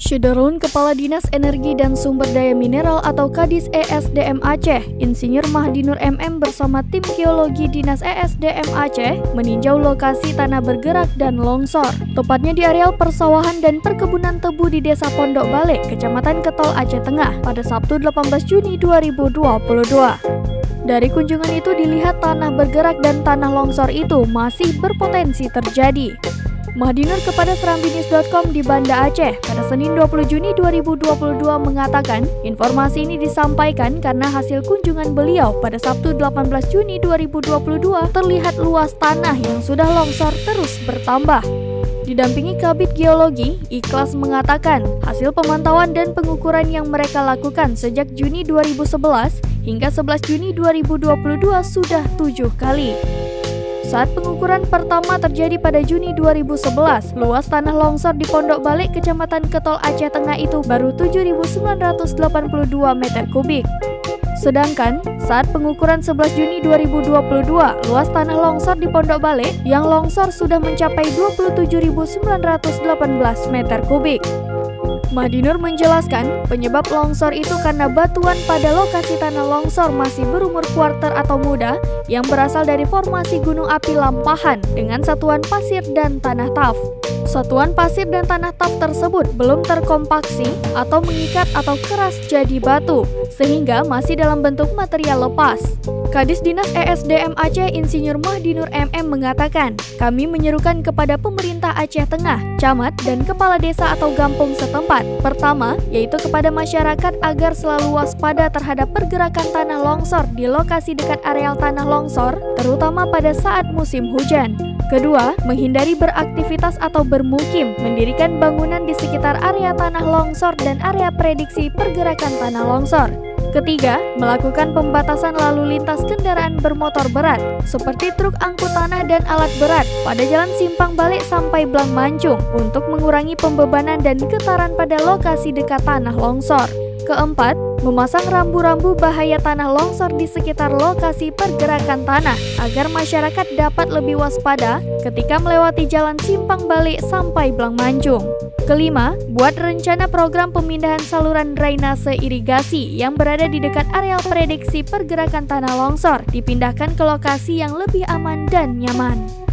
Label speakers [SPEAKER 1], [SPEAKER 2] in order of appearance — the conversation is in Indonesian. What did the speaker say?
[SPEAKER 1] Syederun Kepala Dinas Energi dan Sumber Daya Mineral atau Kadis ESDM Aceh, Insinyur Mahdinur MM bersama tim geologi Dinas ESDM Aceh meninjau lokasi tanah bergerak dan longsor, tepatnya di areal persawahan dan perkebunan tebu di Desa Pondok Bale, Kecamatan Ketol, Aceh Tengah pada Sabtu 18 Juni 2022. Dari kunjungan itu dilihat tanah bergerak dan tanah longsor itu masih berpotensi terjadi. Mahdinur kepada serambinews.com di Banda Aceh pada Senin 20 Juni 2022 mengatakan informasi ini disampaikan karena hasil kunjungan beliau pada Sabtu 18 Juni 2022 terlihat luas tanah yang sudah longsor terus bertambah. Didampingi Kabid Geologi, Ikhlas mengatakan hasil pemantauan dan pengukuran yang mereka lakukan sejak Juni 2011 hingga 11 Juni 2022 sudah 7 kali. Saat pengukuran pertama terjadi pada Juni 2011, luas tanah longsor di Pondok Bale, Kecamatan Ketol, Aceh Tengah itu baru 7.982 meter kubik. Sedangkan saat pengukuran 11 Juni 2022, luas tanah longsor di Pondok Bale yang longsor sudah mencapai 27.918 meter kubik. Mahdinur menjelaskan penyebab longsor itu karena batuan pada lokasi tanah longsor masih berumur kuarter atau muda yang berasal dari formasi gunung api lampahan dengan satuan pasir dan tanah taf. Satuan pasir dan tanah taf tersebut belum terkompaksi atau mengikat atau keras jadi batu, sehingga masih dalam bentuk material lepas. Kadis Dinas ESDM Aceh Insinyur Mahdinur MM mengatakan, kami menyerukan kepada pemerintah Aceh Tengah, camat, dan kepala desa atau gampung setempat. Pertama, yaitu kepada masyarakat agar selalu waspada terhadap pergerakan tanah longsor di lokasi dekat areal tanah longsor, terutama pada saat musim hujan. Kedua, menghindari beraktivitas atau bermukim, mendirikan bangunan di sekitar area tanah longsor dan area prediksi pergerakan tanah longsor. Ketiga, melakukan pembatasan lalu lintas kendaraan bermotor berat, seperti truk angkut tanah dan alat berat, pada jalan Simpang Bale sampai Blang Mancung, untuk mengurangi pembebanan dan getaran pada lokasi dekat tanah longsor. Keempat, memasang rambu-rambu bahaya tanah longsor di sekitar lokasi pergerakan tanah, agar masyarakat dapat lebih waspada ketika melewati jalan Simpang Bale sampai Blang Mancung. Kelima, buat rencana program pemindahan saluran drainase irigasi yang berada di dekat areal prediksi pergerakan tanah longsor, dipindahkan ke lokasi yang lebih aman dan nyaman.